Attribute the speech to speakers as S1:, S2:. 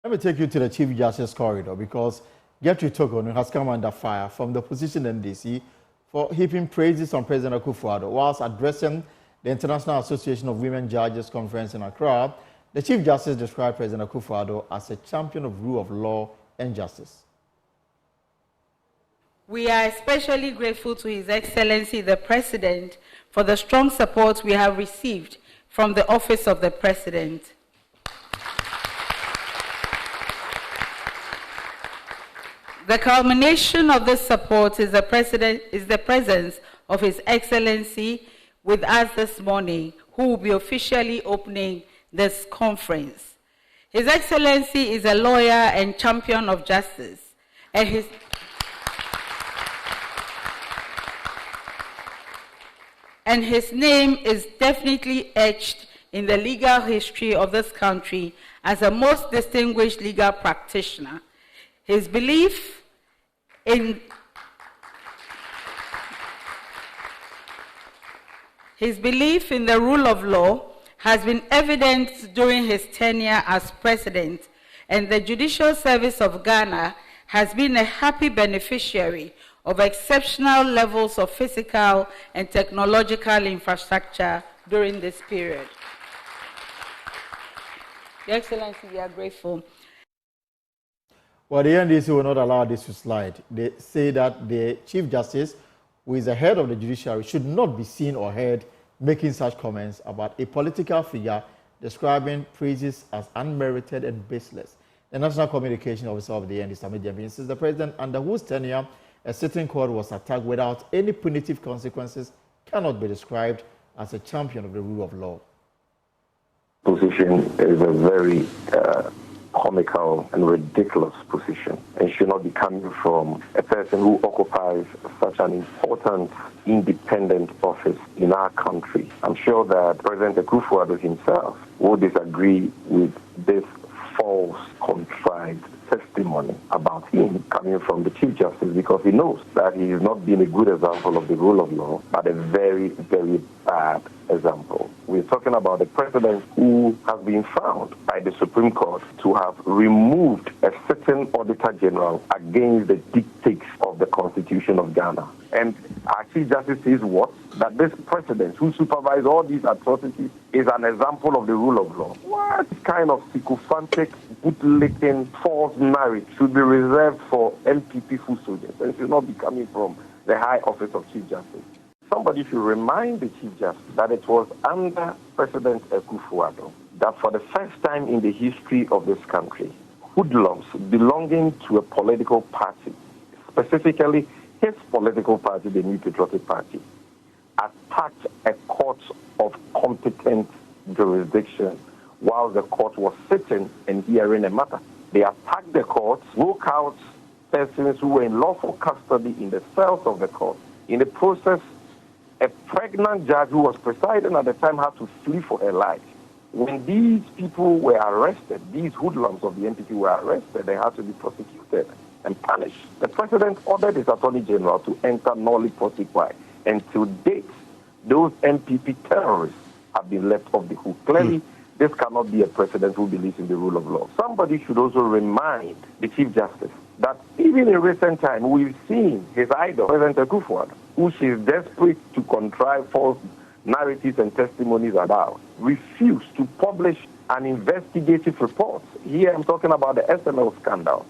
S1: Let me take you to the Chief Justice corridor because Chief Torkonoo has come under fire from the opposition NDC for heaping praises on President Akufo-Addo whilst addressing the International Association of Women Judges Conference in Accra. The Chief Justice described President Akufo-Addo as a champion of rule of law and justice.
S2: We are especially grateful to His Excellency the President for the strong support we have received from the Office of the President. The culmination of this support is the presence of His Excellency with us this morning, who will be officially opening this conference. His Excellency is a lawyer and champion of justice, and his name is definitely etched in the legal history of this country as a most distinguished legal practitioner. His belief in the rule of law has been evident during his tenure as president, and the Judicial Service of Ghana has been a happy beneficiary of exceptional levels of physical and technological infrastructure during this period. Your Excellency, we are grateful.
S1: Well, the NDC will not allow this to slide. They say that the Chief Justice, who is the head of the judiciary, should not be seen or heard making such comments about a political figure describing praises as unmerited and baseless. The National Communication Officer of the NDC insists the president, under whose tenure a sitting court was attacked without any punitive consequences, cannot be described as a champion of the rule of law.
S3: Position is a very comical and ridiculous position, and should not be coming from a person who occupies such an important independent office in our country. I'm sure that President Akufo-Addo himself will disagree with this false, contrived testimony about him coming from the Chief Justice, because he knows that he has not been a good example of the rule of law, but a very, very bad example. We're talking about a president who has been found by the Supreme Court to have removed a certain Auditor General against the dictates of the Constitution of Ghana. And our Chief Justice says what? That this president who supervised all these atrocities is an example of the rule of law. What kind of sycophantic, bootlicking, false narrative should be reserved for MPP foot soldiers and should not be coming from the high office of Chief Justice? Somebody should remind the Chief Justice that it was under President Akufo-Addo that for the first time in the history of this country, hoodlums belonging to a political party, specifically his political party, the New Patriotic Party, attacked a court of competent jurisdiction while the court was sitting and hearing a matter. They attacked the court, broke out persons who were in lawful custody in the cells of the court. In the process, a pregnant judge who was presiding at the time had to flee for her life. When these people were arrested, these hoodlums of the NPP were arrested, they had to be prosecuted and punished. The president ordered his Attorney General to enter nolli prosequi, and to date, those NPP terrorists have been left off the hook. Clearly, this cannot be a president who believes in the rule of law. Somebody should also remind the Chief Justice that even in recent time, we've seen his idol, President Akufo-Addo, who she is desperate to contrive false narratives and testimonies about, refused to publish an investigative report. Here I'm talking about the SML scandal.